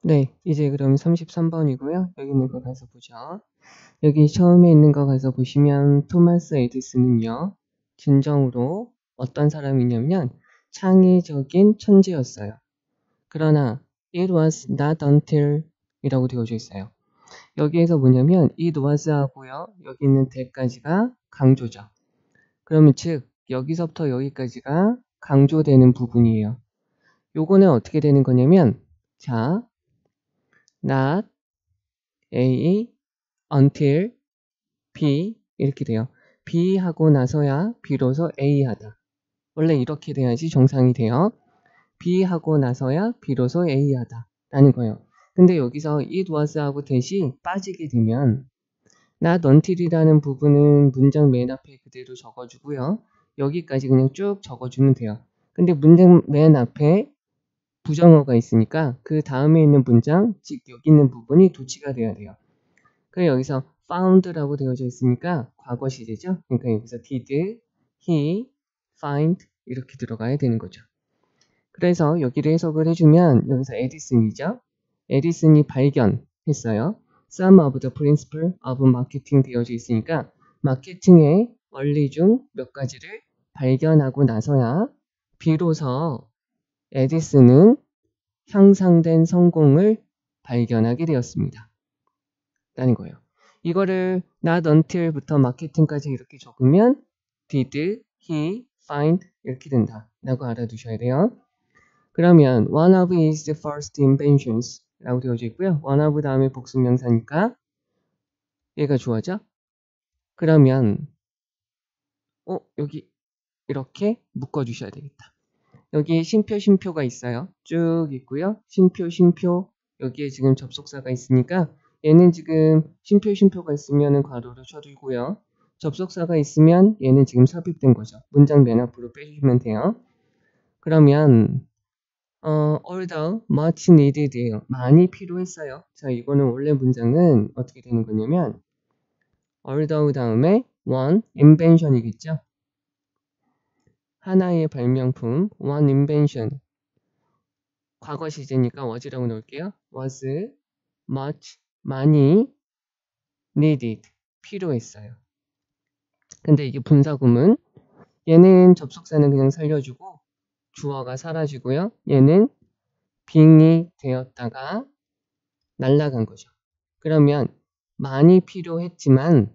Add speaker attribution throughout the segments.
Speaker 1: 네, 이제 그럼 33번이고요. 여기 있는 거 가서 보죠. 여기 처음에 있는 거 가서 보시면 토마스 에디슨은요. 진정으로 어떤 사람이냐면 창의적인 천재였어요. 그러나 it was not until 이라고 되어져 있어요. 여기에서 뭐냐면 it was 하고요. 여기 있는 that까지가 강조죠. 그러면 즉 여기서부터 여기까지가 강조되는 부분이에요. 요거는 어떻게 되는 거냐면 자, not A until B 이렇게 돼요. B 하고 나서야 비로소 A 하다. 원래 이렇게 돼야지 정상이 돼요. B 하고 나서야 비로소 A 하다 라는 거예요. 근데 여기서 it was 하고 that이 빠지게 되면 not until이라는 부분은 문장 맨 앞에 그대로 적어주고요. 여기까지 그냥 쭉 적어주면 돼요. 근데 문장 맨 앞에 부정어가 있으니까 그 다음에 있는 문장, 즉 여기 있는 부분이 도치가 돼야 돼요. 그래서 여기서 found라고 되어져 있으니까 과거 시제죠. 그러니까 여기서 did, he, find 이렇게 들어가야 되는 거죠. 그래서 여기를 해석을 해주면 여기서 에디슨이죠. 에디슨이 발견했어요. Some of the principle of marketing 되어져 있으니까 마케팅의 원리 중 몇 가지를 발견하고 나서야 비로소 에디슨은 향상된 성공을 발견하게 되었습니다. 라는 거예요. 이거를 not until부터 마케팅까지 이렇게 적으면 did, he, find 이렇게 된다 라고 알아두셔야 돼요. 그러면 one of his first inventions 라고 되어져 있고요. one of 다음에 복수명사니까 얘가 주어져. 그러면 여기 이렇게 묶어주셔야 되겠다. 여기 쉼표가 있어요. 쭉 있고요. 쉼표 여기에 지금 접속사가 있으니까 얘는 지금 쉼표가 있으면 괄호로 쳐두고요. 접속사가 있으면 얘는 지금 삽입된 거죠. 문장 맨 앞으로 빼주시면 돼요. 그러면 although much needed예요. 많이 필요했어요. 자, 이거는 원래 문장은 어떻게 되는 거냐면 although 다음에 one invention이겠죠. 하나의 발명품 one invention 과거 시제니까 was라고 넣을게요. was much 많이 needed 필요했어요. 근데 이게 분사구문 얘는 접속사는 그냥 살려주고 주어가 사라지고요. 얘는 빙이 되었다가 날아간 거죠. 그러면 많이 필요했지만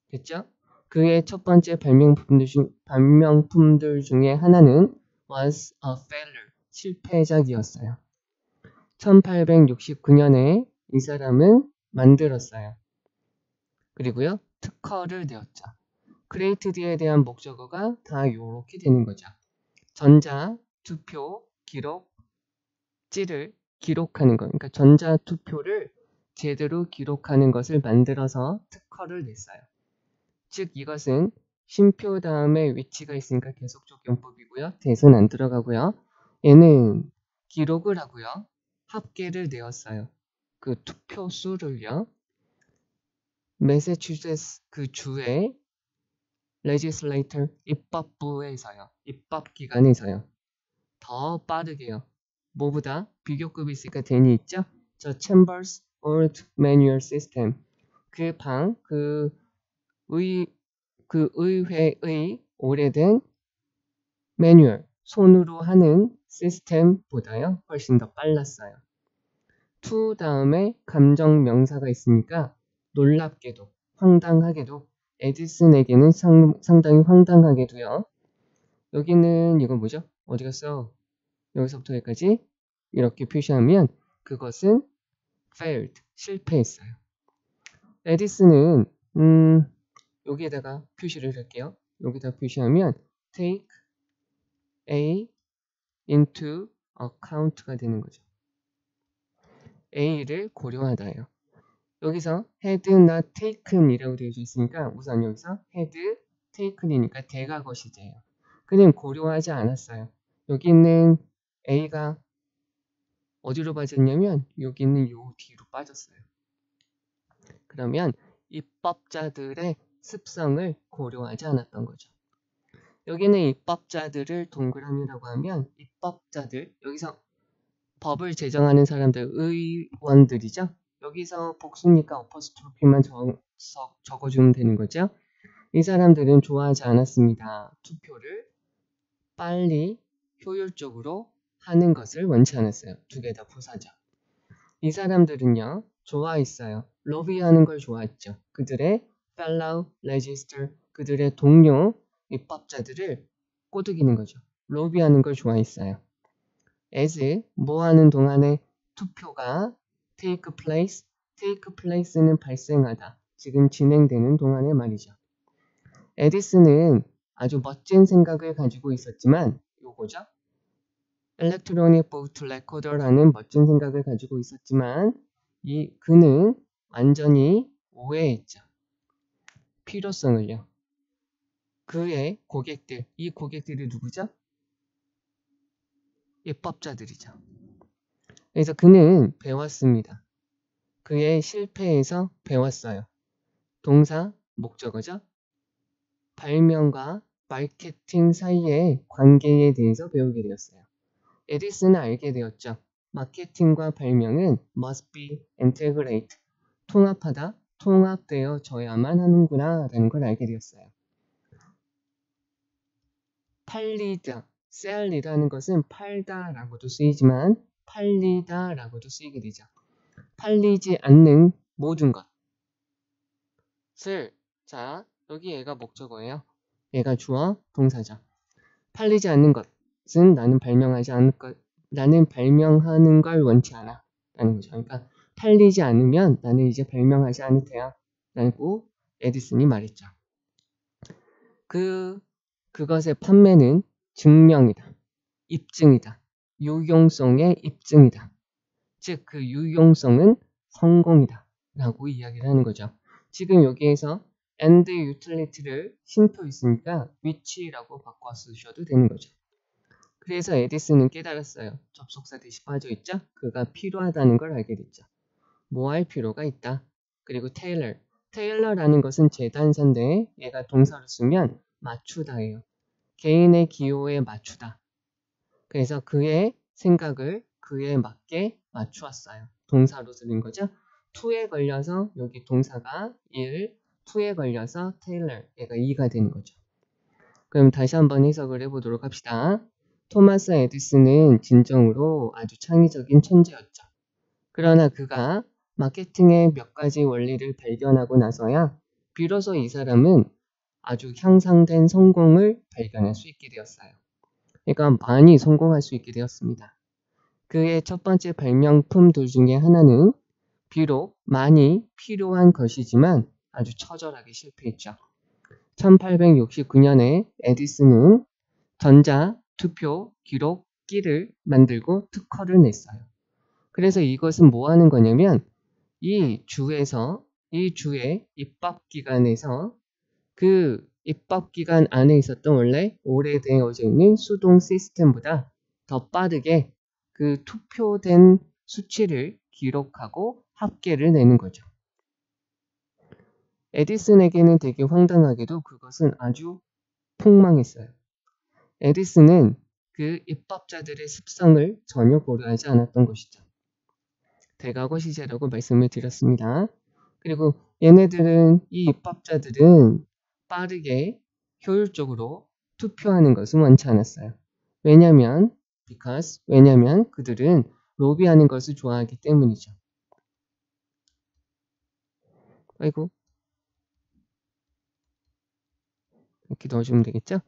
Speaker 1: 됐죠? 그의 첫 번째 발명품들 중에 하나는 was a failure 실패작이었어요. 1869년에 이 사람은 만들었어요. 그리고요 특허를 내었죠. created에 대한 목적어가 다 이렇게 되는 거죠. 전자, 투표, 기록, 찌를 기록하는 거. 그러니까 전자 투표를 제대로 기록하는 것을 만들어서 특허를 냈어요. 즉 이것은 쉼표 다음에 위치가 있으니까 계속적 용법이고요. 대은 안 들어가고요. 얘는 기록을 하고요. 합계를 내었어요. 그 투표 수를요. 매사추세츠 그 주의 legislator 입법부에서요. 입법기관에서요. 더 빠르게요. 뭐보다 비교급이 있으니까 대니 있죠? 저 Chambers Old Manual System 그 의회의 오래된 매뉴얼 손으로 하는 시스템보다요 훨씬 더 빨랐어요. to 다음에 감정 명사가 있으니까 놀랍게도 황당하게도 에디슨에게는 상당히 황당하게도요. 여기는 이건 뭐죠? 어디 갔어? 여기서부터 여기까지 이렇게 표시하면 그것은 failed 실패했어요. 에디슨은 여기에다가 표시를 할게요. 여기다 표시하면 take A into account가 되는 거죠. A를 고려하다예요. 여기서 had not taken 이라고 되어 있으니까 우선 여기서 had taken이니까 대과거 시제예요. 그는 고려하지 않았어요. 여기 있는 A가 어디로 빠졌냐면 여기 있는 요 뒤로 빠졌어요. 그러면 입법자들의 습성을 고려하지 않았던 거죠. 여기는 입법자들을 동그라미라고 하면 입법자들 여기서 법을 제정하는 사람들, 의원들이죠. 여기서 복수니까 어퍼스트로피만 적어주면 되는 거죠. 이 사람들은 좋아하지 않았습니다. 투표를 빨리 효율적으로 하는 것을 원치 않았어요. 두 개 다 부사죠. 이 사람들은요, 좋아했어요. 로비하는 걸 좋아했죠. 그들의 fellow legislator, 그들의 동료 입법자들을 꼬드기는 거죠. 로비하는 걸 좋아했어요. as, 뭐 하는 동안에 투표가 take place는 발생하다. 지금 진행되는 동안의 말이죠. 에디슨은 아주 멋진 생각을 가지고 있었지만 요거죠. Electronic Vote Recorder라는 멋진 생각을 가지고 있었지만 그는 완전히 오해했죠. 필요성을요. 그의 고객들, 이 고객들이 누구죠? 입법자들이죠. 그래서 그는 배웠습니다. 그의 실패에서 배웠어요. 동사, 목적어죠. 발명과 마케팅 사이의 관계에 대해서 배우게 되었어요. 에디슨은 알게 되었죠. 마케팅과 발명은 must be integrate, 통합하다, 통합되어져야만 하는구나 라는 걸 알게 되었어요. 팔리다, sell이라는 것은 팔다 라고도 쓰이지만 팔리다 라고도 쓰이게 되죠. 팔리지 않는 모든 것을, 자, 여기 얘가 목적어예요. 얘가 주어, 동사죠. 팔리지 않는 것은 나는 발명하는 걸 원치 않아 라는 거죠. 그러니까 팔리지 않으면 나는 이제 발명하지 않을 테야 라고 에디슨이 말했죠. 그것의 판매는 증명이다, 입증이다, 유용성의 입증이다. 즉 그 유용성은 성공이다 라고 이야기를 하는 거죠. 지금 여기에서 and utility를 쉼표 있으니까 which라고 바꿔 쓰셔도 되는 거죠. 그래서 에디슨은 깨달았어요. 접속사 대시 빠져있죠? 그가 필요하다는 걸 알게 됐죠. 뭐 할 필요가 있다. 그리고 테일러라는 것은 재단사인데 얘가 동사로 쓰면 맞추다예요. 개인의 기호에 맞추다. 그래서 그의 생각을 그에 맞게 맞추었어요. 동사로 들은 거죠. to에 걸려서 여기 동사가 1, to에 걸려서 테일러, 얘가 2가 되는 거죠. 그럼 다시 한번 해석을 해보도록 합시다. 토마스 에디슨은 진정으로 아주 창의적인 천재였죠. 그러나 그가 마케팅의 몇 가지 원리를 발견하고 나서야 비로소 이 사람은 아주 향상된 성공을 발견할 수 있게 되었어요. 그러니까 많이 성공할 수 있게 되었습니다. 그의 첫 번째 발명품들 중에 하나는 비록 많이 필요한 것이지만 아주 처절하게 실패했죠. 1869년에 에디슨은 전자 투표 기록기를 만들고 특허를 냈어요. 그래서 이것은 뭐 하는 거냐면 이 주의 입법기관에서 그 입법기관 안에 있었던 원래 오래되어져 있는 수동 시스템보다 더 빠르게 그 투표된 수치를 기록하고 합계를 내는 거죠. 에디슨에게는 되게 황당하게도 그것은 아주 폭망했어요. 에디슨은 그 입법자들의 습성을 전혀 고려하지 않았던 것이죠. 대과거 시제라고 말씀을 드렸습니다. 그리고 이 입법자들은 빠르게 효율적으로 투표하는 것은 원치 않았어요. 왜냐면 그들은 로비하는 것을 좋아하기 때문이죠. 아이고, 이렇게 넣어주면 되겠죠?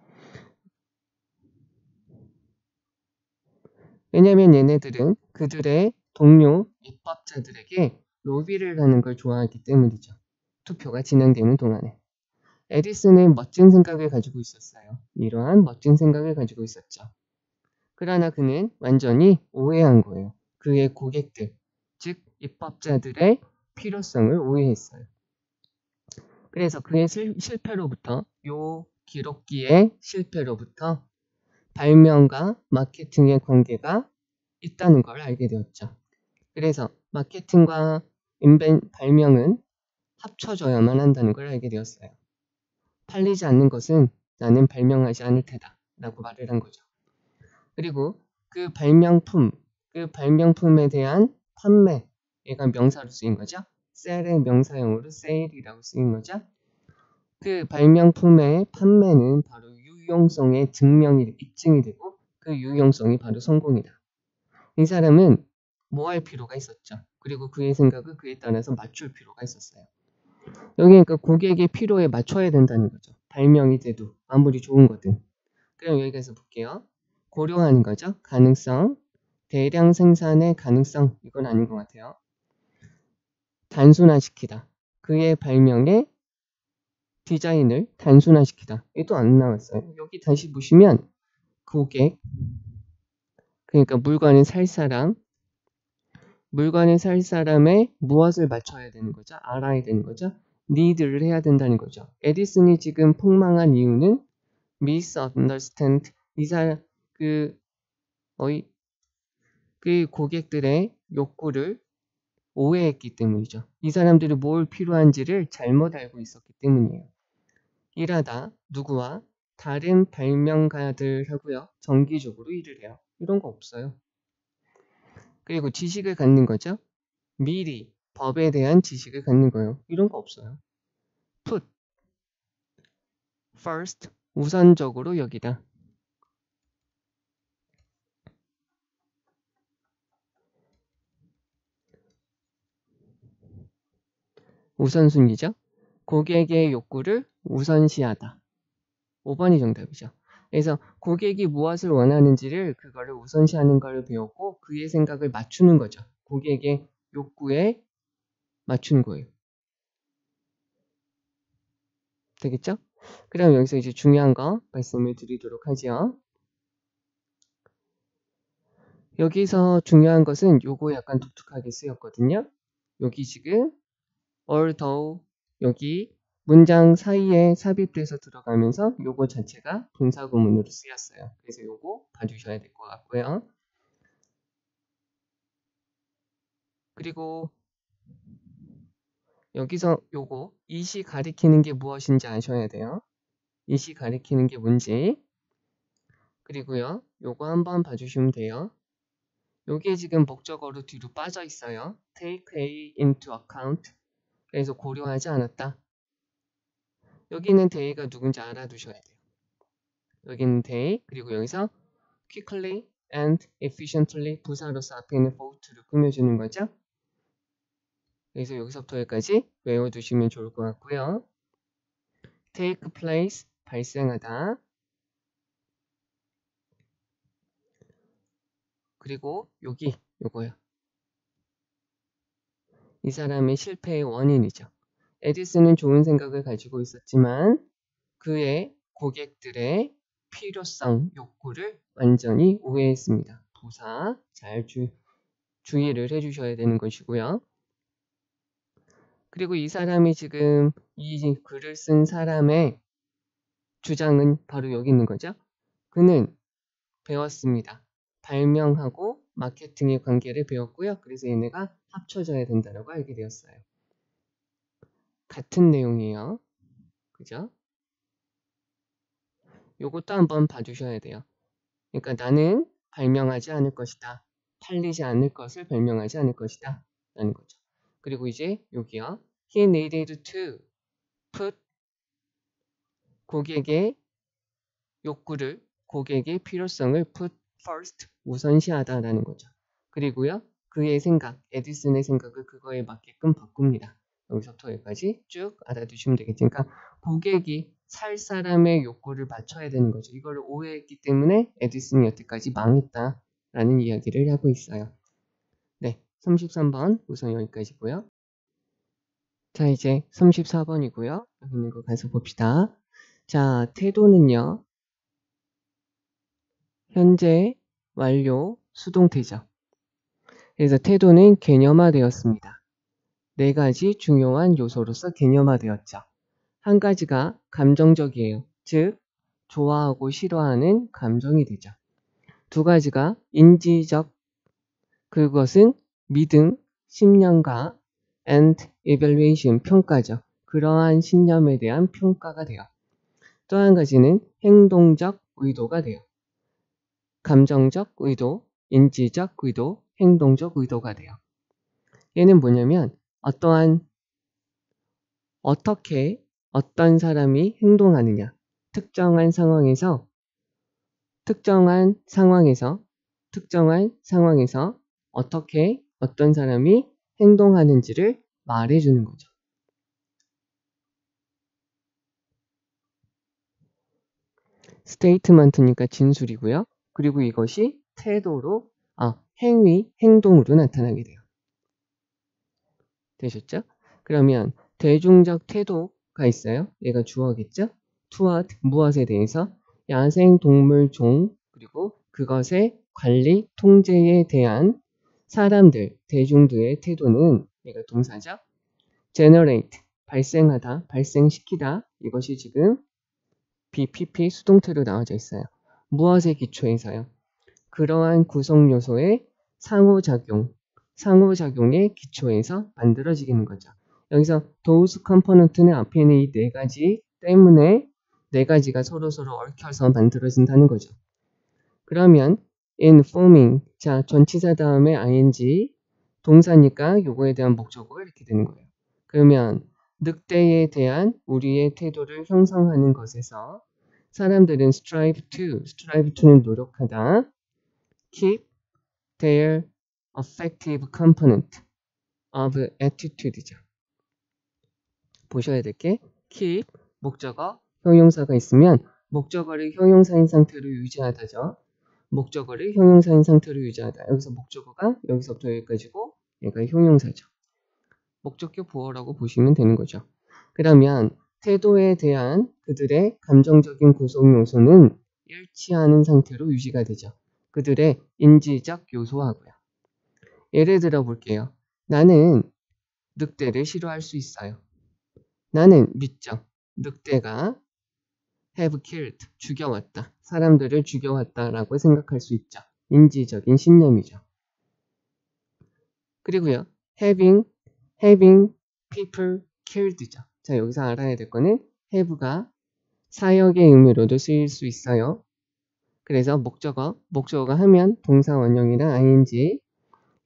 Speaker 1: 왜냐면 얘네들은 그들의 동료 입법자들에게 로비를 하는 걸 좋아하기 때문이죠. 투표가 진행되는 동안에. 에디슨은 멋진 생각을 가지고 있었어요. 이러한 멋진 생각을 가지고 있었죠. 그러나 그는 완전히 오해한 거예요. 그의 고객들, 즉 입법자들의 필요성을 오해했어요. 그래서 그의 실패로부터, 요 기록기의 실패로부터 발명과 마케팅의 관계가 있다는 걸 알게 되었죠. 그래서 마케팅과 발명은 합쳐져야만 한다는 걸 알게 되었어요. 팔리지 않는 것은 나는 발명하지 않을 테다 라고 말을 한 거죠. 그리고 그 발명품, 그 발명품에 대한 판매, 얘가 명사로 쓰인 거죠. 셀의 명사형으로 셀이라고 쓰인 거죠. 그 발명품의 판매는 바로 유용성의 증명이, 입증이 되고 그 유용성이 바로 성공이다. 이 사람은 뭐 할 필요가 있었죠. 그리고 그의 생각을 그에 따라서 맞출 필요가 있었어요. 여기 그러니까 고객의 필요에 맞춰야 된다는 거죠. 발명이 돼도 아무리 좋은 거든. 그럼 여기까지 볼게요. 고려하는 거죠. 가능성, 대량 생산의 가능성, 이건 아닌 것 같아요. 단순화시키다. 그의 발명의 디자인을 단순화시키다. 얘도 안 나왔어요. 여기 다시 보시면 고객, 그러니까 물건을 살 사람, 물건을 살 사람의 무엇을 맞춰야 되는 거죠? 알아야 되는 거죠? need를 해야 된다는 거죠. 에디슨이 지금 폭망한 이유는 misunderstand, 이 사람 그 고객들의 욕구를 오해했기 때문이죠. 이 사람들이 뭘 필요한지를 잘못 알고 있었기 때문이에요. 일하다 누구와 다른 발명가들하고요 정기적으로 일을 해요. 이런 거 없어요. 그리고 지식을 갖는 거죠. 미리 법에 대한 지식을 갖는 거예요. 이런 거 없어요. put first 우선적으로 여기다. 우선순위죠. 고객의 욕구를 우선시하다. 5번이 정답이죠. 그래서 고객이 무엇을 원하는지를 그거를 우선시하는 걸 배웠고 그의 생각을 맞추는 거죠. 고객의 욕구에 맞춘 거예요. 되겠죠? 그럼 여기서 이제 중요한 거 말씀을 드리도록 하죠. 여기서 중요한 것은 요거 약간 독특하게 쓰였거든요. 여기 지금 although 여기 문장 사이에 삽입돼서 들어가면서 요거 자체가 분사구문으로 쓰였어요. 그래서 요거 봐주셔야 될 것 같고요. 그리고 여기서 요거 이시 가리키는 게 무엇인지 아셔야 돼요. 이시 가리키는 게 뭔지. 그리고요 요거 한번 봐주시면 돼요. 요게 지금 목적어로 뒤로 빠져 있어요. take A into account. 그래서 고려하지 않았다. 여기는 day가 누군지 알아두셔야 돼요. 여기는 day, 그리고 여기서 quickly and efficiently 부사로서 앞에 있는 fort를 꾸며주는 거죠. 그래서 여기서부터 여기까지 외워두시면 좋을 것 같고요. take place, 발생하다. 그리고 여기 요거요. 이 사람의 실패의 원인이죠. 에디슨은 좋은 생각을 가지고 있었지만 그의 고객들의 필요성, 욕구를 완전히 오해했습니다. 부사 잘 주의를 해주셔야 되는 것이고요. 그리고 이 사람이 지금 이 글을 쓴 사람의 주장은 바로 여기 있는 거죠. 그는 배웠습니다. 발명하고 마케팅의 관계를 배웠고요. 그래서 얘네가 합쳐져야 된다고 알게 되었어요. 같은 내용이에요. 그죠? 요것도 한번 봐주셔야 돼요. 그러니까 나는 발명하지 않을 것이다. 팔리지 않을 것을 발명하지 않을 것이다. 라는 거죠. 그리고 이제 여기요. He needed to put 고객의 욕구를, 고객의 필요성을 put first 우선시하다라는 거죠. 그리고요. 그의 생각, 에디슨의 생각을 그거에 맞게끔 바꿉니다. 여기서부터 여기까지 쭉 알아두시면 되겠죠. 그러니까 고객이 살 사람의 욕구를 맞춰야 되는 거죠. 이걸 오해했기 때문에 에디슨이 여태까지 망했다라는 이야기를 하고 있어요. 네, 33번 우선 여기까지고요. 자, 이제 34번이고요. 여기 있는 거 가서 봅시다. 자, 태도는요. 현재 완료 수동태죠. 그래서 태도는 개념화되었습니다. 4가지 중요한 요소로서 개념화되었죠. 한 가지가 감정적이에요. 즉 좋아하고 싫어하는 감정이 되죠. 2가지가 인지적, 그것은 믿음, 신념과 and evaluation, 평가죠. 그러한 신념에 대한 평가가 돼요. 또 한 가지는 행동적 의도가 돼요. 감정적 의도, 인지적 의도, 행동적 의도가 돼요. 얘는 뭐냐면 어떻게 어떤 사람이 행동하느냐, 특정한 상황에서 어떻게 어떤 사람이 행동하는지를 말해주는 거죠. 스테이트먼트니까 진술이고요. 그리고 이것이 태도로, 행동으로 나타나게 돼요. 되셨죠? 그러면 대중적 태도가 있어요. 얘가 주어겠죠? toward, 무엇에 대해서, 야생 동물 종, 그리고 그것의 관리, 통제에 대한 사람들, 대중들의 태도는, 얘가 동사죠? generate, 발생하다, 발생시키다. 이것이 지금 BPP 수동태로 나와져 있어요. 무엇에 기초해서요? 그러한 구성 요소의 상호작용에 기초해서 만들어지는 거죠. 여기서 those component는 앞에 있는 이 네 가지 때문에 네 가지가 서로서로 얽혀서 만들어진다는 거죠. 그러면 in forming, 자 전치사 다음에 ing, 동사니까 요거에 대한 목적어가 이렇게 되는 거예요. 그러면 늑대에 대한 우리의 태도를 형성하는 것에서 사람들은 strive to는 노력하다, keep their affective component of attitude죠. 보셔야 될 게 keep, 목적어, 형용사가 있으면 목적어를 형용사인 상태로 유지하다죠. 목적어를 형용사인 상태로 유지하다. 여기서 목적어가 여기서부터 여기까지고 얘가 형용사죠. 목적격 보어라고 보시면 되는 거죠. 그러면 태도에 대한 그들의 감정적인 구성 요소는 일치하는 상태로 유지가 되죠. 그들의 인지적 요소하고요. 예를 들어 볼게요. 나는 늑대를 싫어할 수 있어요. 나는 믿죠. 늑대가 have killed, 죽여왔다. 사람들을 죽여왔다라고 생각할 수 있죠. 인지적인 신념이죠. 그리고요. having people killed죠. 자, 여기서 알아야 될 거는 have가 사역의 의미로도 쓰일 수 있어요. 그래서 목적어가 하면 동사 원형이랑 ing,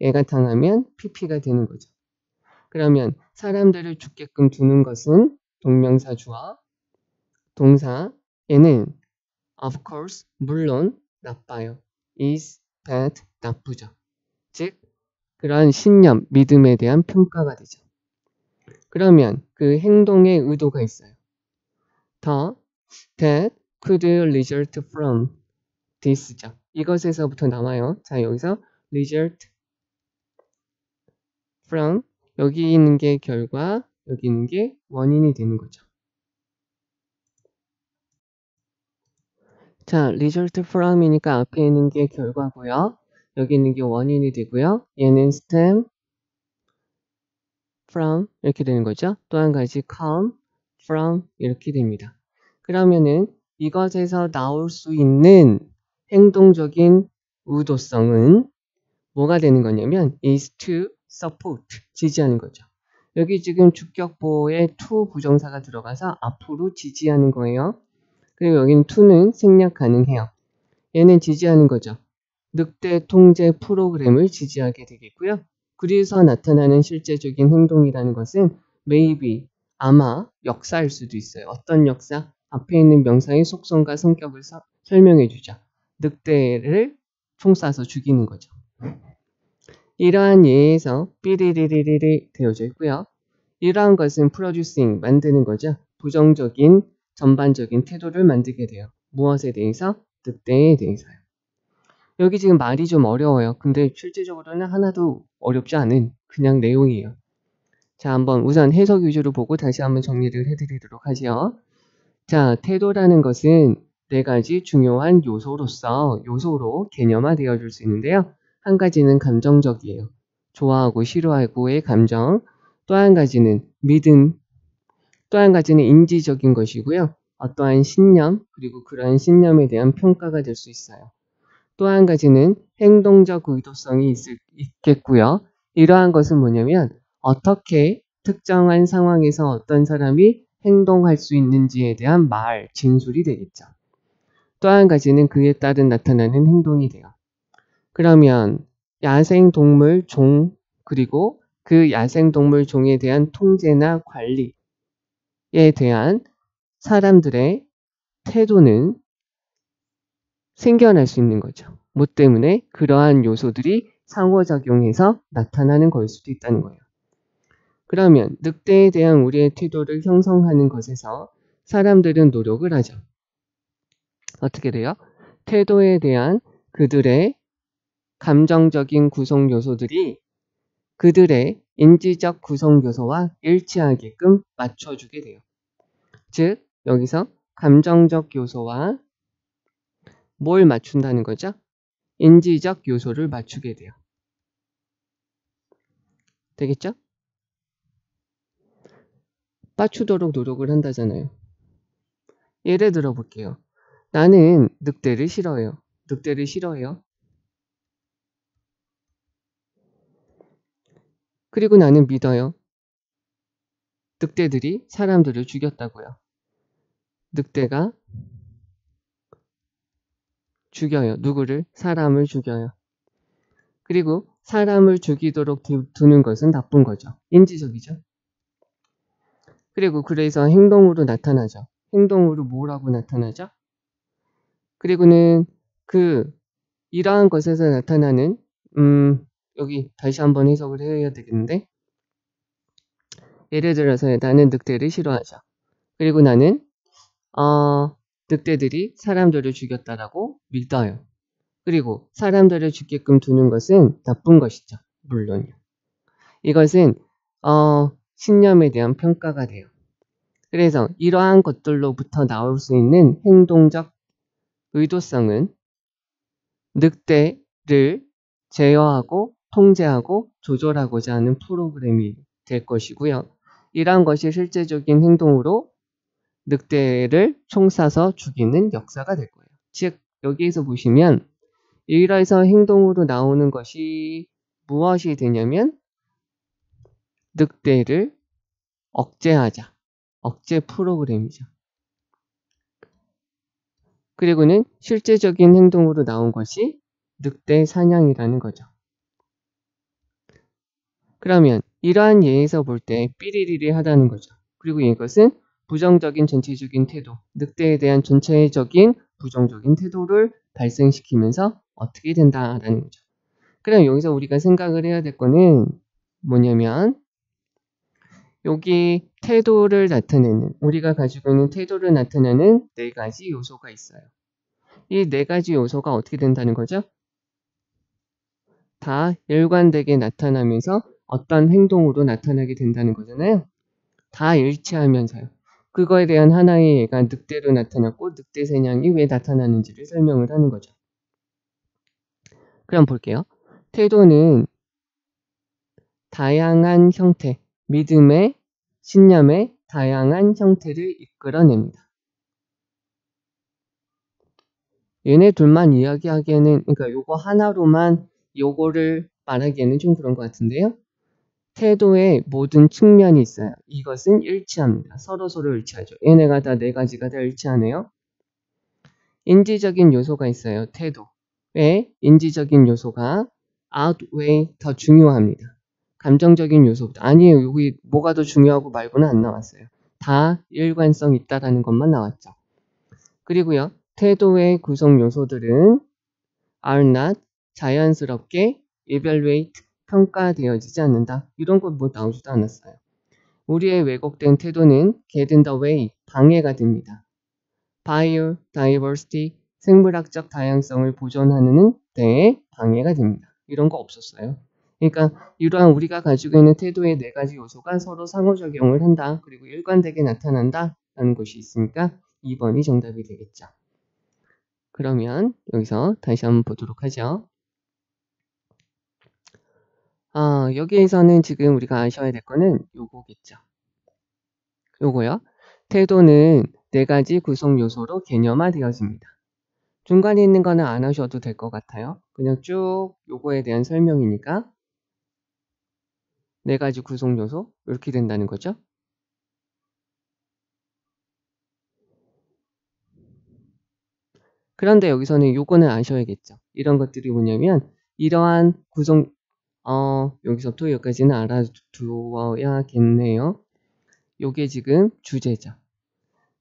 Speaker 1: 얘가 당하면 pp가 되는 거죠. 그러면 사람들을 죽게끔 두는 것은 동명사 주어, 동사, 얘는 of course, 물론 나빠요. is bad, 나쁘죠. 즉 그러한 신념, 믿음에 대한 평가가 되죠. 그러면 그 행동의 의도가 있어요. that could result from this죠. 이것에서부터 나와요. 자, 여기서 result from, 여기 있는 게 결과, 여기 있는 게 원인이 되는 거죠. 자, result from이니까 앞에 있는 게 결과고요. 여기 있는 게 원인이 되고요. 얘는 stem from 이렇게 되는 거죠. 또 한 가지 come from 이렇게 됩니다. 그러면은 이것에서 나올 수 있는 행동적인 의도성은 뭐가 되는 거냐면 is to support, 지지하는 거죠. 여기 지금 주격보에 to 부정사가 들어가서 앞으로 지지하는 거예요. 그리고 여기는 to는 생략 가능해요. 얘는 지지하는 거죠. 늑대 통제 프로그램을 지지하게 되겠고요. 그래서 나타나는 실제적인 행동이라는 것은 maybe, 아마 역사일 수도 있어요. 어떤 역사? 앞에 있는 명사의 속성과 성격을 설명해 주죠. 늑대를 총 쏴서 죽이는 거죠. 이러한 예에서 삐리리리리 되어져 있고요. 이러한 것은 producing, 만드는 거죠. 부정적인 전반적인 태도를 만들게 돼요. 무엇에 대해서? 늑대에 대해서요. 여기 지금 말이 좀 어려워요. 근데 실제적으로는 하나도 어렵지 않은 그냥 내용이에요. 자, 한번 우선 해석 위주로 보고 다시 한번 정리를 해드리도록 하죠. 자, 태도라는 것은 네 가지 중요한 요소로 개념화되어 줄 수 있는데요. 한 가지는 감정적이에요. 좋아하고 싫어하고의 감정. 또 한 가지는 믿음. 또 한 가지는 인지적인 것이고요. 어떠한 신념, 그리고 그러한 신념에 대한 평가가 될 수 있어요. 또 한 가지는 행동적 의도성이 있겠고요. 이러한 것은 뭐냐면 어떻게 특정한 상황에서 어떤 사람이 행동할 수 있는지에 대한 진술이 되겠죠. 또 한 가지는 그에 따른 나타나는 행동이 돼요. 그러면 야생동물 종, 그리고 그 야생동물 종에 대한 통제나 관리에 대한 사람들의 태도는 생겨날 수 있는 거죠. 뭐 때문에? 그러한 요소들이 상호작용해서 나타나는 거일 수도 있다는 거예요. 그러면 늑대에 대한 우리의 태도를 형성하는 것에서 사람들은 노력을 하죠. 어떻게 돼요? 태도에 대한 그들의 감정적인 구성 요소들이 그들의 인지적 구성 요소와 일치하게끔 맞춰주게 돼요. 즉, 여기서 감정적 요소와 뭘 맞춘다는 거죠? 인지적 요소를 맞추게 돼요. 되겠죠? 맞추도록 노력을 한다잖아요. 예를 들어 볼게요. 나는 늑대를 싫어해요. 늑대를 싫어해요. 그리고 나는 믿어요. 늑대들이 사람들을 죽였다고요. 늑대가 죽여요. 누구를? 사람을 죽여요. 그리고 사람을 죽이도록 두는 것은 나쁜 거죠. 인지적이죠. 그리고 그래서 행동으로 나타나죠. 행동으로 뭐라고 나타나죠? 그리고는 이러한 것에서 나타나는 여기 다시 한번 해석을 해야 되겠는데, 예를 들어서 나는 늑대를 싫어하죠. 그리고 나는 늑대들이 사람들을 죽였다라고 믿어요. 그리고 사람들을 죽게끔 두는 것은 나쁜 것이죠. 물론요. 이것은 신념에 대한 평가가 돼요. 그래서 이러한 것들로부터 나올 수 있는 행동적 의도성은 늑대를 제어하고 통제하고 조절하고자 하는 프로그램이 될 것이고요. 이러한 것이 실제적인 행동으로 늑대를 총 쏴서 죽이는 역사가 될 거예요. 즉, 여기에서 보시면 일에서 행동으로 나오는 것이 무엇이 되냐면 늑대를 억제하자. 억제 프로그램이죠. 그리고는 실제적인 행동으로 나온 것이 늑대 사냥이라는 거죠. 그러면 이러한 예에서 볼 때 삐리리리 하다는 거죠. 그리고 이것은 부정적인 전체적인 태도, 늑대에 대한 전체적인 부정적인 태도를 발생시키면서 어떻게 된다라는 거죠. 그럼 여기서 우리가 생각을 해야 될 거는 뭐냐면 여기 태도를 나타내는, 우리가 가지고 있는 태도를 나타내는 4가지 요소가 있어요. 이 4가지 요소가 어떻게 된다는 거죠? 다 일관되게 나타나면서 어떤 행동으로 나타나게 된다는 거잖아요. 다 일치하면서요. 그거에 대한 하나의 예가 늑대로 나타났고 늑대 사냥이 왜 나타나는지를 설명을 하는 거죠. 그럼 볼게요. 태도는 다양한 형태, 믿음의, 신념의 다양한 형태를 이끌어냅니다. 얘네 둘만 이야기하기에는, 그러니까 요거 하나로만 요거를 말하기에는 좀 그런 것 같은데요. 태도의 모든 측면이 있어요. 이것은 일치합니다. 서로 일치하죠. 얘네가 다 4가지가 다 일치하네요. 인지적인 요소가 있어요. 태도의 인지적인 요소가 outweigh 더 중요합니다. 감정적인 요소보다. 아니에요. 여기 뭐가 더 중요하고 말고는 안 나왔어요. 다 일관성 있다라는 것만 나왔죠. 그리고요. 태도의 구성 요소들은 are not 자연스럽게 evaluate 평가되어지지 않는다. 이런 것 뭐 나오지도 않았어요. 우리의 왜곡된 태도는 get in the way 방해가 됩니다. biodiversity 생물학적 다양성을 보존하는 데에 방해가 됩니다. 이런 거 없었어요. 그러니까 이러한 우리가 가지고 있는 태도의 4가지 요소가 서로 상호작용을 한다. 그리고 일관되게 나타난다 라는 것이 있으니까 2번이 정답이 되겠죠. 그러면 여기서 다시 한번 보도록 하죠. 여기에서는 지금 우리가 아셔야 될 거는 요거겠죠. 요거요. 태도는 4가지 구성 요소로 개념화되어집니다. 중간에 있는 거는 안 하셔도 될 것 같아요. 그냥 쭉 요거에 대한 설명이니까 4가지 구성 요소 이렇게 된다는 거죠. 그런데 여기서는 요거는 아셔야겠죠. 이런 것들이 뭐냐면 이러한 구성 여기서부터 여기까지는 알아두어야겠네요. 요게 지금 주제죠.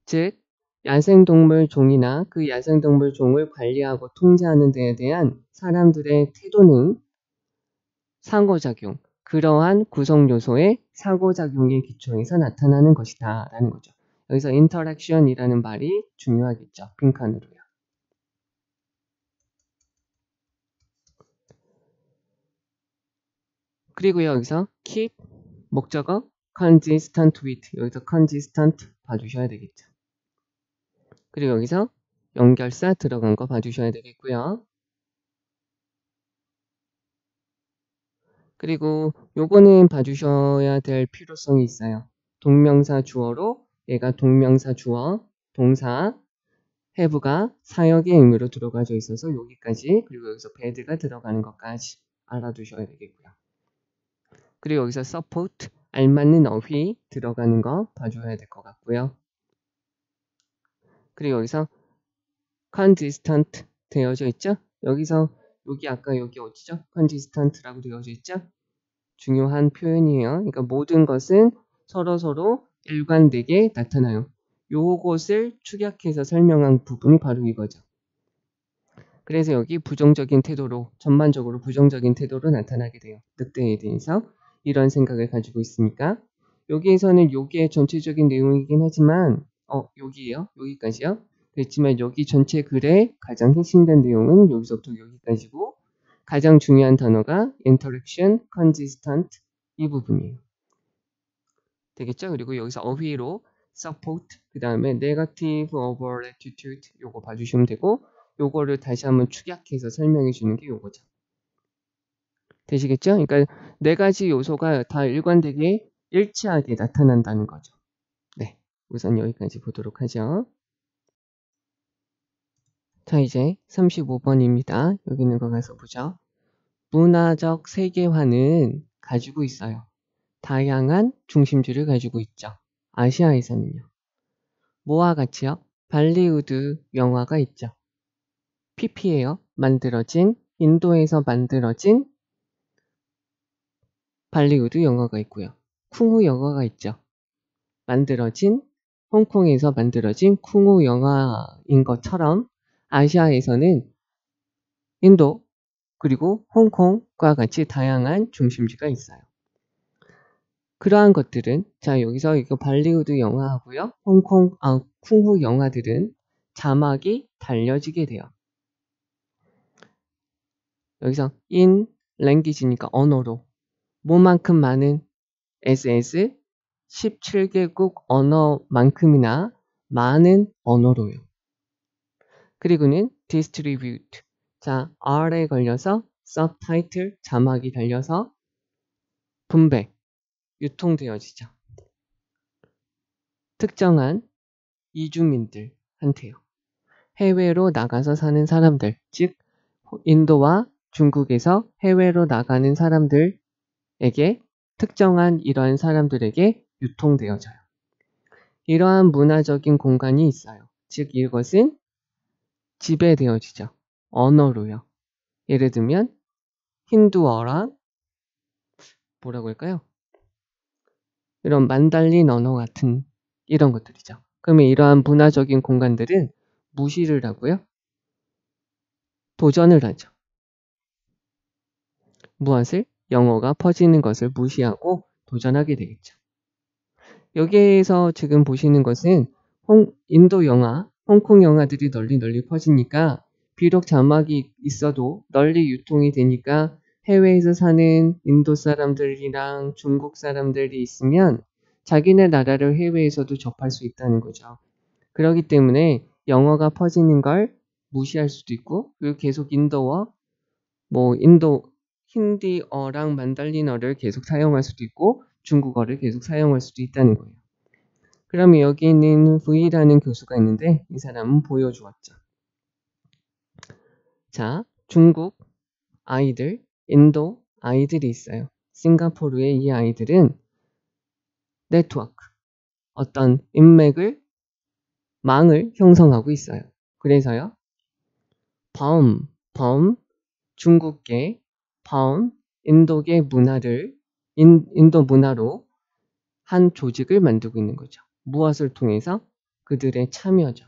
Speaker 1: 즉 야생동물 종이나 그 야생동물 종을 관리하고 통제하는 데에 대한 사람들의 태도는 상호작용, 그러한 구성 요소의 상호작용의 기초에서 나타나는 것이다 라는 거죠. 여기서 인터랙션이라는 말이 중요하겠죠. 빈칸으로요. 그리고요, 여기서 keep 목적어 consistent with, 여기서 consistent 봐주셔야 되겠죠. 그리고 여기서 연결사 들어간 거 봐주셔야 되겠고요. 그리고 요거는 봐주셔야 될 필요성이 있어요. 동명사 주어로 얘가 동명사 주어 동사 have가 사역의 의미로 들어가져 있어서 여기까지, 그리고 여기서 bad가 들어가는 것까지 알아두셔야 되겠고요. 그리고 여기서 support 알맞는 어휘 들어가는 거 봐줘야 될 것 같고요. 그리고 여기서 consistent 되어져 있죠? 여기서 여기 아까 여기 어디죠? consistent라고 되어져 있죠? 중요한 표현이에요. 그러니까 모든 것은 서로 일관되게 나타나요. 요것을 축약해서 설명한 부분이 바로 이거죠. 그래서 여기 부정적인 태도로, 전반적으로 부정적인 태도로 나타나게 돼요. 늑대에 대해서 이런 생각을 가지고 있으니까 여기에서는 요게 전체적인 내용이긴 하지만 여기에요. 여기까지요. 그렇지만 여기 전체 글의 가장 핵심된 내용은 여기서부터 여기까지고 가장 중요한 단어가 interaction, consistent 이 부분이에요. 되겠죠? 그리고 여기서 어휘로 support, 그 다음에 negative over attitude 요거 봐주시면 되고 요거를 다시 한번 축약해서 설명해 주는 게 요거죠. 되시겠죠? 그러니까 네 가지 요소가 다 일관되게 일치하게 나타난다는 거죠. 네, 우선 여기까지 보도록 하죠. 자, 이제 35번입니다. 여기 있는 거 가서 보죠. 문화적 세계화는 가지고 있어요. 다양한 중심지를 가지고 있죠. 아시아에서는요. 뭐와 같이요? 발리우드 영화가 있죠. PP예요. 만들어진, 인도에서 만들어진 발리우드 영화가 있고요. 쿵후 영화가 있죠. 만들어진, 홍콩에서 만들어진 쿵후 영화인 것처럼 아시아에서는 인도 그리고 홍콩과 같이 다양한 중심지가 있어요. 그러한 것들은 자 여기서 이거 발리우드 영화하고요. 쿵후 영화들은 자막이 달려지게 돼요. 여기서 in language니까 언어로 뭐만큼 많은 SS 17개국 언어만큼이나 많은 언어로요. 그리고는 distribute 자 R에 걸려서 subtitle 자막이 달려서 분배 유통되어지죠. 특정한 이주민들한테요. 해외로 나가서 사는 사람들, 즉 인도와 중국에서 해외로 나가는 사람들에게 특정한 이러한 사람들에게 유통되어져요. 이러한 문화적인 공간이 있어요. 즉 이것은 지배되어지죠. 언어로요. 예를 들면 힌두어랑 뭐라고 할까요? 이런 만달린 언어 같은 이런 것들이죠. 그러면 이러한 문화적인 공간들은 무시를 하고요. 도전을 하죠. 무엇을? 영어가 퍼지는 것을 무시하고 도전하게 되겠죠. 여기에서 지금 보시는 것은 인도 영화, 홍콩 영화들이 널리 퍼지니까 비록 자막이 있어도 널리 유통이 되니까 해외에서 사는 인도 사람들이랑 중국 사람들이 있으면 자기네 나라를 해외에서도 접할 수 있다는 거죠. 그렇기 때문에 영어가 퍼지는 걸 무시할 수도 있고 그리고 계속 힌디어랑 만달린어를 계속 사용할 수도 있고 중국어를 계속 사용할 수도 있다는 거예요. 그러면 여기 있는 V라는 교수가 있는데 이 사람은 보여주었죠. 자, 중국 아이들, 인도 아이들이 있어요. 싱가포르의 이 아이들은 네트워크, 어떤 망을 형성하고 있어요. 그래서요. 중국계 다음 인도계 문화를 인도 문화로 한 조직을 만들고 있는 거죠. 무엇을 통해서? 그들의 참여죠.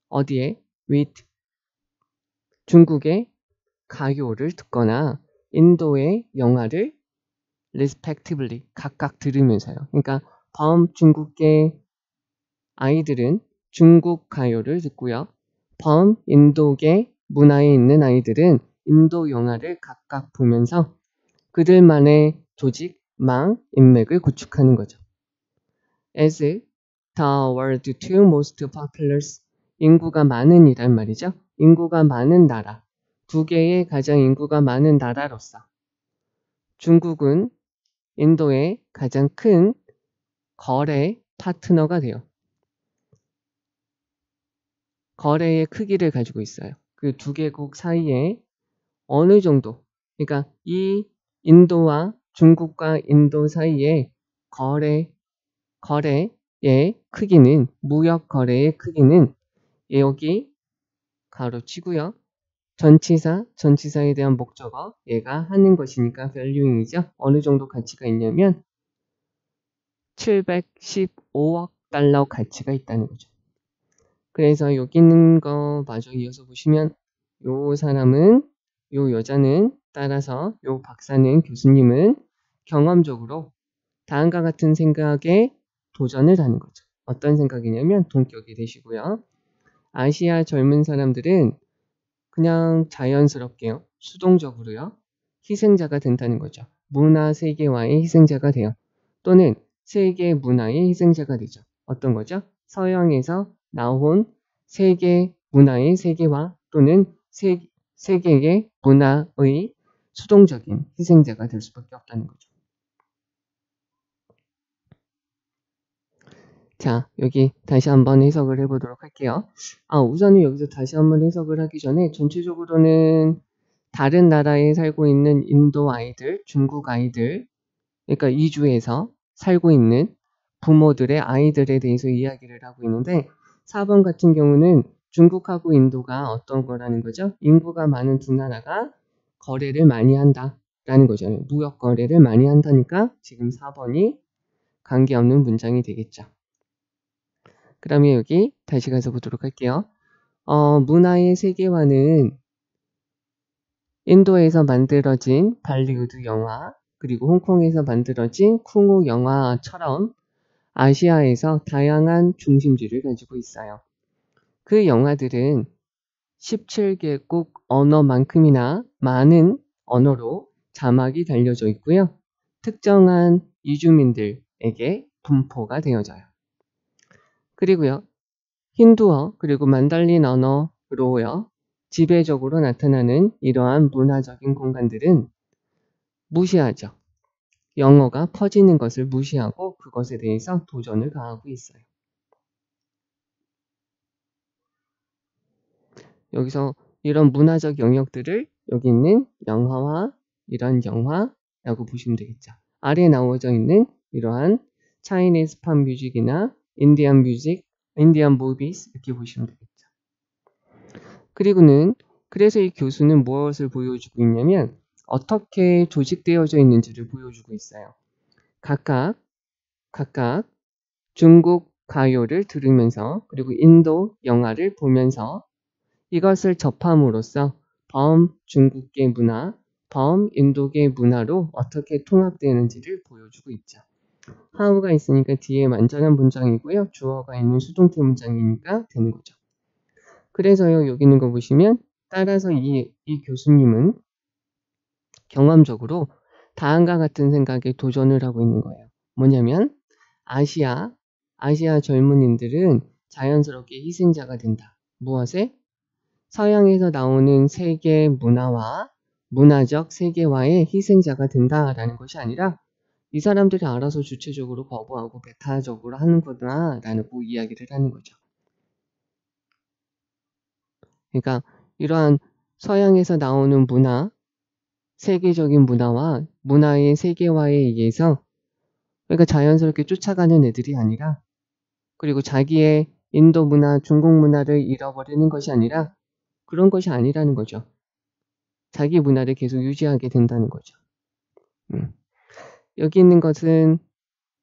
Speaker 1: 어디에? with 중국의 가요를 듣거나 인도의 영화를 respectively 각각 들으면서요. 그러니까 다음 중국계 아이들은 중국 가요를 듣고요. 다음 인도계 문화에 있는 아이들은 인도 영화를 각각 보면서 그들만의 조직, 인맥을 구축하는 거죠. As the world's two most populous 인구가 많은 이란 말이죠. 인구가 많은 나라, 두 개의 가장 인구가 많은 나라로서 중국은 인도의 가장 큰 거래 파트너가 돼요. 거래의 크기를 가지고 있어요. 그 두 개국 사이에 어느 정도, 그러니까 이 인도와 중국과 인도 사이에 거래의 크기는, 무역 거래의 크기는 여기 가로치고요. 전치사에 대한 목적어, 얘가 하는 것이니까 valuing이죠. 어느 정도 가치가 있냐면 715억 달러 가치가 있다는 거죠. 그래서 여기 있는 거 마저 이어서 보시면 요 사람은, 요 여자는, 따라서 요 박사는, 교수님은 경험적으로 다음과 같은 생각에 도전을 하는 거죠. 어떤 생각이냐면 동격이 되시고요. 아시아 젊은 사람들은 그냥 자연스럽게요. 수동적으로요. 희생자가 된다는 거죠. 문화 세계화의 희생자가 돼요. 또는 세계 문화의 희생자가 되죠. 어떤 거죠? 서양에서 나온 세계 문화의 세계화 또는 세계의 문화의 수동적인 희생자가 될 수밖에 없다는 거죠. 자, 여기 다시 한번 해석을 해보도록 할게요. 우선은 여기서 다시 한번 해석을 하기 전에 전체적으로는 다른 나라에 살고 있는 인도 아이들, 중국 아이들, 그러니까 이주에서 살고 있는 부모들의 아이들에 대해서 이야기를 하고 있는데 4번 같은 경우는 중국하고 인도가 어떤 거라는 거죠? 인구가 많은 두 나라가 거래를 많이 한다라는 거잖아요. 무역 거래를 많이 한다니까 지금 4번이 관계없는 문장이 되겠죠. 그 다음에 여기 다시 가서 보도록 할게요. 문화의 세계화는 인도에서 만들어진 발리우드 영화, 그리고 홍콩에서 만들어진 쿵우 영화처럼 아시아에서 다양한 중심지를 가지고 있어요. 그 영화들은 17개국 언어만큼이나 많은 언어로 자막이 달려져 있고요. 특정한 이주민들에게 분포가 되어져요. 그리고요, 힌두어 그리고 만달린 언어로요, 지배적으로 나타나는 이러한 문화적인 공간들은 무시하죠. 영어가 퍼지는 것을 무시하고 그것에 대해서 도전을 가하고 있어요. 여기서 이런 문화적 영역들을 여기 있는 영화와 이런 영화라고 보시면 되겠죠. 아래에 나오어져 있는 이러한 Chinese pop music이나 Indian music, Indian movies 이렇게 보시면 되겠죠. 그리고는 그래서 이 교수는 무엇을 보여주고 있냐면 어떻게 조직되어져 있는지를 보여주고 있어요. 각각 중국 가요를 들으면서 그리고 인도 영화를 보면서 이것을 접함으로써 중국계 문화, 인도계 문화로 어떻게 통합되는지를 보여주고 있죠. how가 있으니까 뒤에 완전한 문장이고요. 주어가 있는 수동태 문장이니까 되는 거죠. 그래서요, 여기 있는 거 보시면 따라서 이 교수님은 경험적으로 다음과 같은 생각에 도전을 하고 있는 거예요. 뭐냐면 아시아 젊은이들은 자연스럽게 희생자가 된다. 무엇에? 서양에서 나오는 세계 문화와 문화적 세계화의 희생자가 된다라는 것이 아니라 이 사람들이 알아서 주체적으로 거부하고 배타적으로 하는 거다 라는 이야기를 하는 거죠. 그러니까 이러한 서양에서 나오는 문화, 세계적인 문화와 문화의 세계화에 의해서 그러니까 자연스럽게 쫓아가는 애들이 아니라, 그리고 자기의 인도 문화, 중국 문화를 잃어버리는 것이 아니라 그런 것이 아니라는 거죠. 자기 문화를 계속 유지하게 된다는 거죠. 여기 있는 것은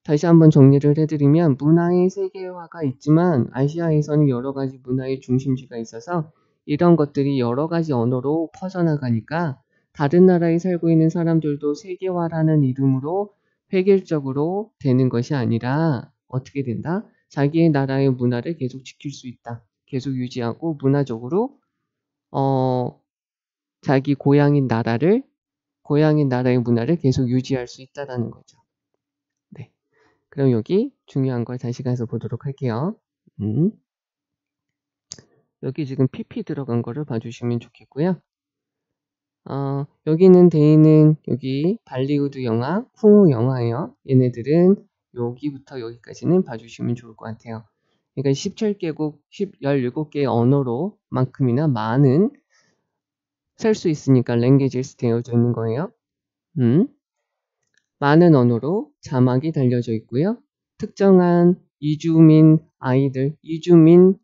Speaker 1: 다시 한번 정리를 해드리면 문화의 세계화가 있지만 아시아에서는 여러 가지 문화의 중심지가 있어서 이런 것들이 여러 가지 언어로 퍼져나가니까 다른 나라에 살고 있는 사람들도 세계화라는 이름으로 획일적으로 되는 것이 아니라 어떻게 된다? 자기의 나라의 문화를 계속 지킬 수 있다. 계속 유지하고 문화적으로 자기 고향인 나라의 문화를 계속 유지할 수 있다라는 거죠. 네. 그럼 여기 중요한 걸 다시 가서 보도록 할게요. 여기 지금 PP 들어간 거를 봐주시면 좋겠고요. 여기는 데이는 여기 발리우드 영화, 풍우 영화예요. 얘네들은 여기부터 여기까지는 봐주시면 좋을 것 같아요. 그러니까 17개국, 17개의 언어로 만큼이나 많은 쓸 수 있으니까 languages 되어져 있는 거예요. 많은 언어로 자막이 달려져 있고요. 특정한 이주민들한테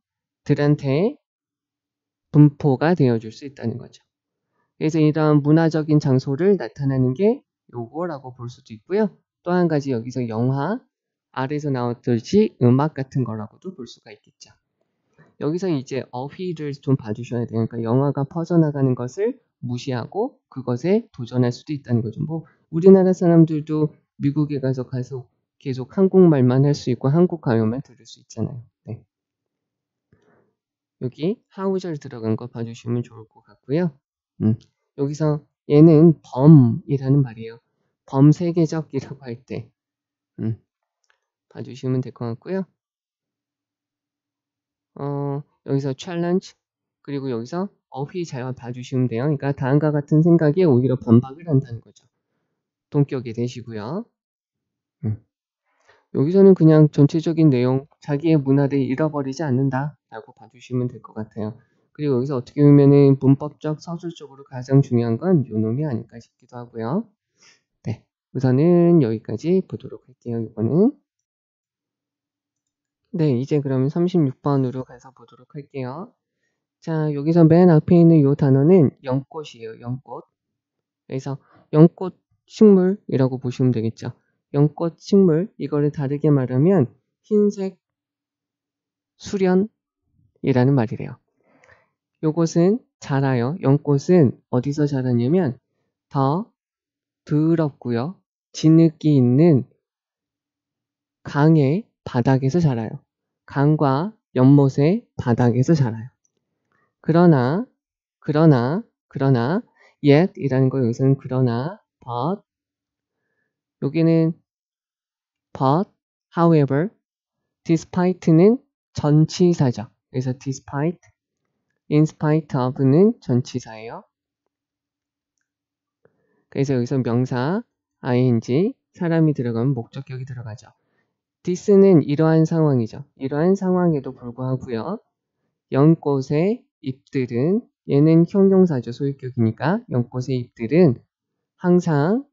Speaker 1: 분포가 되어줄 수 있다는 거죠. 그래서 이런 문화적인 장소를 나타내는 게 요거라고 볼 수도 있고요. 또 한 가지 여기서 영화, 아래서 나왔듯이 음악 같은 거라고도 볼 수가 있겠죠. 여기서 이제 어휘를 좀 봐주셔야 돼요. 그러니까 영화가 퍼져나가는 것을 무시하고 그것에 도전할 수도 있다는 거죠. 뭐 우리나라 사람들도 미국에 가서 계속 한국말만 할 수 있고 한국 가요만 들을 수 있잖아요. 네. 여기 하우절 들어간 거 봐주시면 좋을 것 같고요. 여기서 얘는 범이라는 말이에요. 범세계적이라고 할 때 봐주시면 될 것 같고요. 여기서 challenge 그리고 여기서 어휘 잘 봐주시면 돼요. 그러니까 다음과 같은 생각에 오히려 반박을 한다는 거죠. 동격이 되시고요. 여기서는 그냥 전체적인 내용, 자기의 문화를 잃어버리지 않는다 라고 봐주시면 될 것 같아요. 그리고 여기서 어떻게 보면은 문법적, 서술적으로 가장 중요한 건 요놈이 아닐까 싶기도 하고요. 네, 우선은 여기까지 보도록 할게요. 이거는. 네, 이제 그러면 36번으로 가서 보도록 할게요. 자, 여기서 맨 앞에 있는 이 단어는 연꽃이에요. 연꽃. 그래서 연꽃 식물이라고 보시면 되겠죠. 연꽃 식물, 이거를 다르게 말하면 흰색 수련이라는 말이래요. 요것은 자라요. 연꽃은 어디서 자라냐면 더 더럽고요. 진흙이 있는 강의 바닥에서 자라요. 강과 연못의 바닥에서 자라요. 그러나 yet 이라는 거 여기서는 그러나 but 여기는 but however despite는 전치사죠. 그래서 despite in spite of는 전치사예요. 그래서 여기서 명사 ing 사람이 들어가면 목적격이 들어가죠. this는 이러한 상황이죠. 이러한 상황에도 불구하고요. 연꽃의 잎들은 얘는 형용사죠. 소유격이니까 연꽃의 잎들은 항상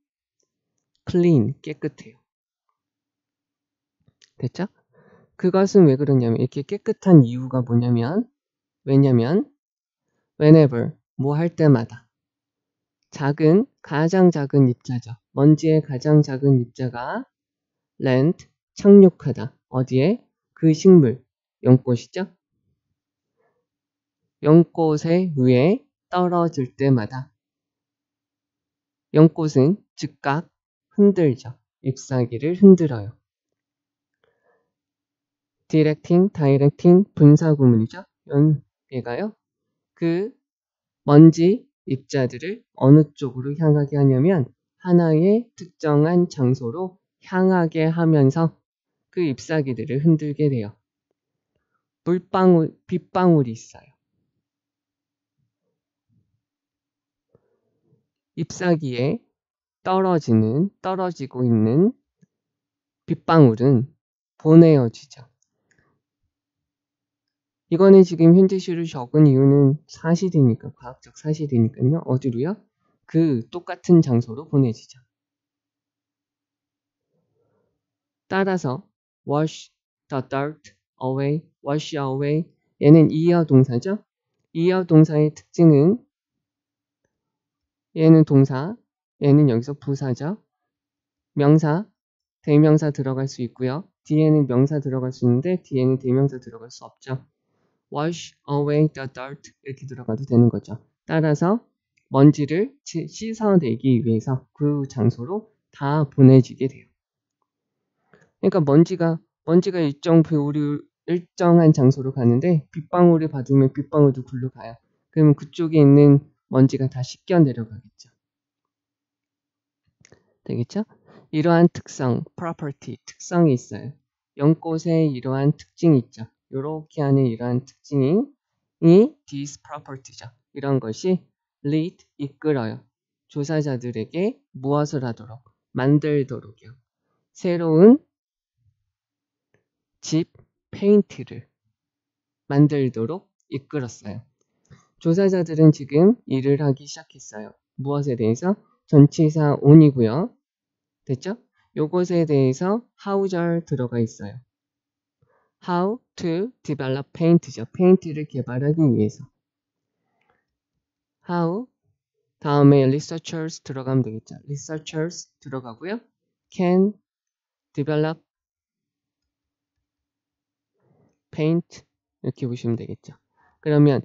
Speaker 1: clean, 깨끗해요. 됐죠? 그것은 왜 그러냐면 이렇게 깨끗한 이유가 뭐냐면 왜냐면 whenever, 뭐 할 때마다 가장 작은 입자죠. 먼지의 가장 작은 입자가 land, 착륙하다. 어디에? 그 식물, 연꽃이죠? 연꽃의 위에 떨어질 때마다 연꽃은 즉각 흔들죠. 잎사귀를 흔들어요. directing, 분사구문이죠. 얘가요. 그 먼지 입자들을 어느 쪽으로 향하게 하냐면 하나의 특정한 장소로 향하게 하면서 그 잎사귀들을 흔들게 돼요. 빗방울이 있어요. 잎사귀에 떨어지고 있는 빗방울은 보내어지죠. 이거는 지금 현재시로 적은 이유는 사실이니까, 과학적 사실이니까요. 어디로요? 그 똑같은 장소로 보내지죠. 따라서 wash the dirt away, wash away 얘는 이어 동사죠. 이어 동사의 특징은 얘는 동사, 얘는 여기서 부사죠. 명사, 대명사 들어갈 수 있고요. 뒤에는 명사 들어갈 수 있는데 뒤에는 대명사 들어갈 수 없죠. wash away the dirt 이렇게 들어가도 되는 거죠. 따라서 먼지를 씻어내기 위해서 그 장소로 다 보내지게 돼요. 그러니까 먼지가 일정한 장소로 가는데 빗방울을 받으면 빗방울도 굴러 가요. 그러면 그쪽에 있는 먼지가 다 씻겨 내려가겠죠. 되겠죠? 이러한 특성, property, 특성이 있어요. 연꽃에 이러한 특징이 있죠. 이렇게 하는 이러한 특징이 this property죠. 이런 것이 lead, 이끌어요. 조사자들에게 무엇을 하도록? 만들도록요. 새로운 집, 페인트를 만들도록 이끌었어요. 조사자들은 지금 일을 하기 시작했어요. 무엇에 대해서? 전치사 on이고요. 됐죠? 요것에 대해서 how절 들어가 있어요. How to develop paint죠. 페인트를 개발하기 위해서. How 다음에 researchers 들어가면 되겠죠. researchers 들어가고요. can develop paint 이렇게 보시면 되겠죠. 그러면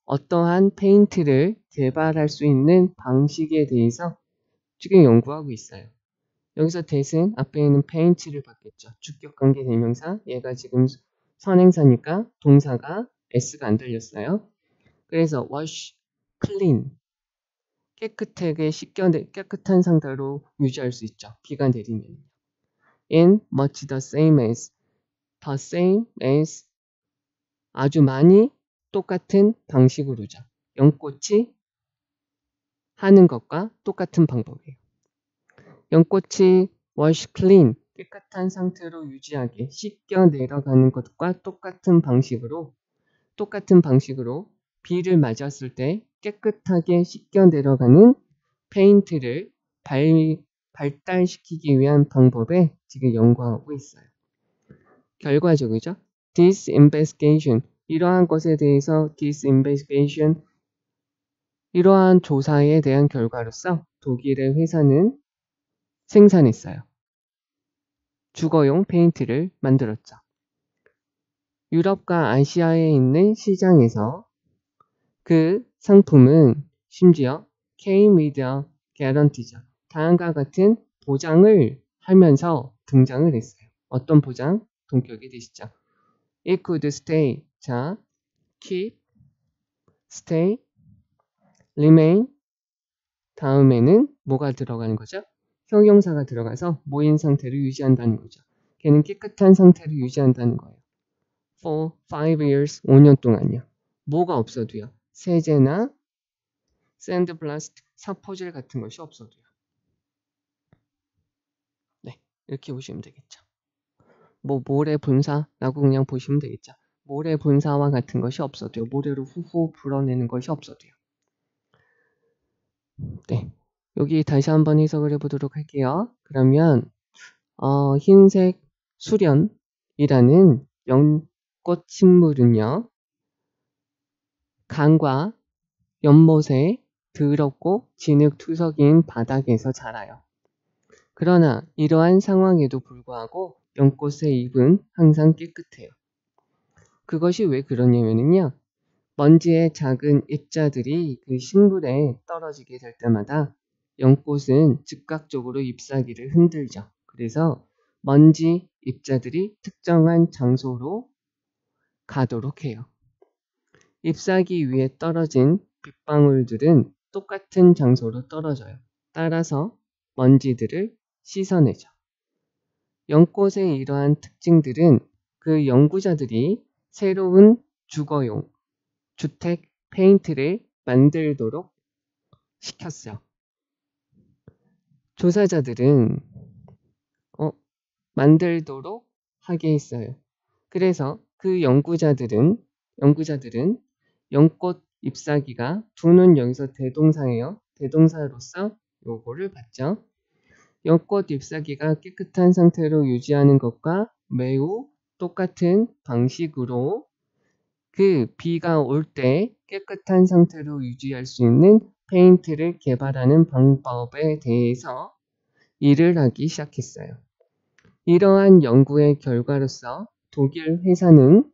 Speaker 1: 어떠한 페인트를 개발할 수 있는 방식에 대해서 지금 연구하고 있어요. 여기서 that은 앞에 있는 paint를 받겠죠. 주격관계 대명사. 얘가 지금 선행사니까 동사가 s가 안 들렸어요. 그래서 wash, clean 깨끗하게 깨끗한 상태로 유지할 수 있죠. 비가 내리면. in much the same as 아주 많이 똑같은 방식으로죠. 연꽃이 하는 것과 똑같은 방법이에요. 연꽃이 wash clean 깨끗한 상태로 유지하게 씻겨 내려가는 것과 똑같은 방식으로 비를 맞았을 때 깨끗하게 씻겨 내려가는 페인트를 발달시키기 위한 방법에 지금 연구하고 있어요. 결과적이죠. This investigation 이러한 것에 대해서 이러한 조사에 대한 결과로서 독일의 회사는 생산했어요. 주거용 페인트를 만들었죠. 유럽과 아시아에 있는 시장에서 그 상품은 심지어 came with a guarantee죠. 다음과 같은 보장을 하면서 등장을 했어요. 어떤 보장? 동격이 되시죠. It could stay. 자, keep, stay, remain. 다음에는 뭐가 들어가는 거죠? 형용사가 들어가서 모인 상태를 유지한다는 거죠. 걔는 깨끗한 상태를 유지한다는 거예요. For 5 years, 5년 동안요. 뭐가 없어도요. 세제나 샌드블라스트, 사포질 같은 것이 없어도요. 네, 이렇게 보시면 되겠죠. 뭐 모래 분사라고 그냥 보시면 되겠죠. 모래 분사와 같은 것이 없어도요. 모래로 후후 불어내는 것이 없어도요. 네, 여기 다시 한번 해석을 해보도록 할게요. 그러면 흰색 수련이라는 연꽃 식물은요. 강과 연못에 더럽고 진흙투석인 바닥에서 자라요. 그러나 이러한 상황에도 불구하고 연꽃의 잎은 항상 깨끗해요. 그것이 왜 그러냐면요. 먼지의 작은 입자들이 그 식물에 떨어지게 될 때마다 연꽃은 즉각적으로 잎사귀를 흔들죠. 그래서 먼지 입자들이 특정한 장소로 가도록 해요. 잎사귀 위에 떨어진 빗방울들은 똑같은 장소로 떨어져요. 따라서 먼지들을 씻어내죠. 연꽃의 이러한 특징들은 그 연구자들이 새로운 주거용, 주택 페인트를 만들도록 시켰어요. 조사자들은 만들도록 하게 했어요. 그래서 그 연구자들은 연꽃 잎사귀가 두는 여기서 대동사예요. 대동사로서 요거를 봤죠. 연꽃 잎사귀가 깨끗한 상태로 유지하는 것과 매우 똑같은 방식으로 그 비가 올 때 깨끗한 상태로 유지할 수 있는 페인트를 개발하는 방법에 대해서 일을 하기 시작했어요. 이러한 연구의 결과로서 독일 회사는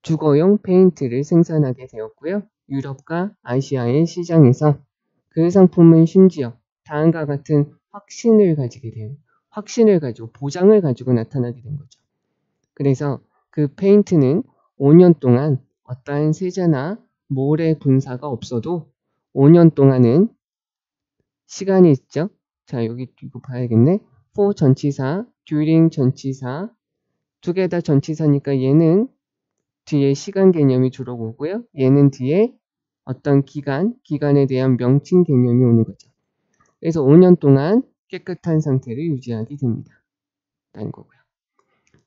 Speaker 1: 주거용 페인트를 생산하게 되었고요. 유럽과 아시아의 시장에서 그 상품은 심지어 다음과 같은 확신을 가지고 보장을 가지고 나타나게 된 거죠. 그래서 그 페인트는 5년 동안 어떠한 세제나 모래 분사가 없어도 5년 동안은 시간이 있죠. 자, 여기 이거 봐야겠네. for 전치사, during 전치사, 두 개 다 전치사니까 얘는 뒤에 시간 개념이 주로 오고요. 얘는 뒤에 어떤 기간에 대한 명칭 개념이 오는 거죠. 그래서 5년 동안 깨끗한 상태를 유지하게 됩니다. 라는 거고요.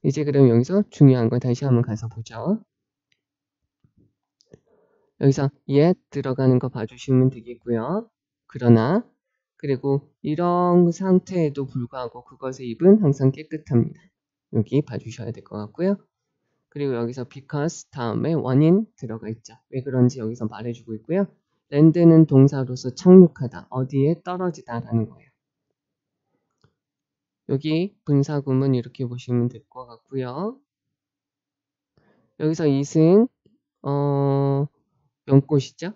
Speaker 1: 이제 그럼 여기서 중요한 거 다시 한번 가서 보죠. 여기서 yet 들어가는 거 봐주시면 되겠고요. 그러나 그리고 이런 상태에도 불구하고 그것의 입은 항상 깨끗합니다. 여기 봐주셔야 될 것 같고요. 그리고 여기서 because 다음에 원인 들어가 있죠. 왜 그런지 여기서 말해주고 있고요. land는 동사로서 착륙하다, 어디에 떨어지다 라는 거예요. 여기 분사구문 이렇게 보시면 될 것 같고요. 여기서 it은 연꽃이죠.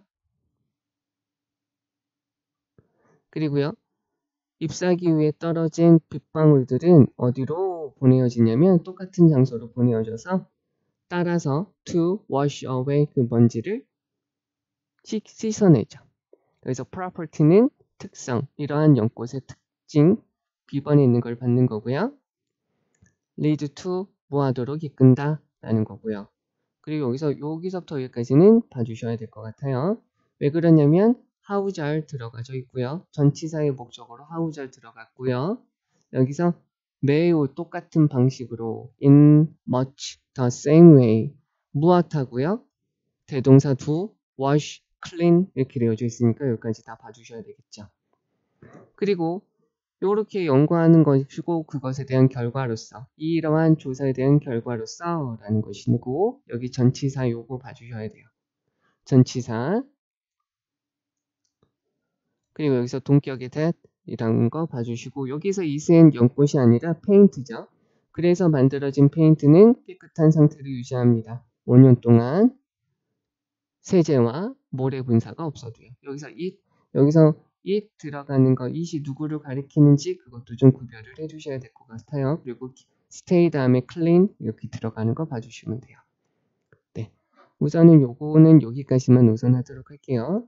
Speaker 1: 그리고요. 잎사귀 위에 떨어진 빗방울들은 어디로 보내어지냐면 똑같은 장소로 보내어져서 따라서 to wash away 그 먼지를 씻어내죠. 그래서 property는 특성, 이러한 연꽃의 특징, 비번에 있는 걸 받는 거고요. lead to 뭐하도록 이끈다 라는 거고요. 그리고 여기서부터 여기까지는 봐주셔야 될 것 같아요. 왜 그러냐면 how 잘 들어가져 있고요. 전치사의 목적으로 how 잘 들어갔고요. 여기서 매우 똑같은 방식으로 in much the same way 무엇하고요. 대동사 do, wash, clean 이렇게 되어져 있으니까 여기까지 다 봐주셔야 되겠죠. 그리고 이렇게 연구하는 것이고 그것에 대한 결과로서 이러한 조사에 대한 결과로서 라는 것이고 여기 전치사 요거 봐주셔야 돼요. 전치사 그리고 여기서 동격의 that 이라는 거 봐주시고 여기서 it은 연꽃이 아니라 페인트죠. 그래서 만들어진 페인트는 깨끗한 상태를 유지합니다. 5년 동안 세제와 모래 분사가 없어도요. 여기서 it 들어가는 거 it이 누구를 가리키는지 그것도 좀 구별을 해주셔야 될 것 같아요. 그리고 stay 다음에 clean 이렇게 들어가는 거 봐주시면 돼요. 네, 우선은 요거는 여기까지만 우선 하도록 할게요.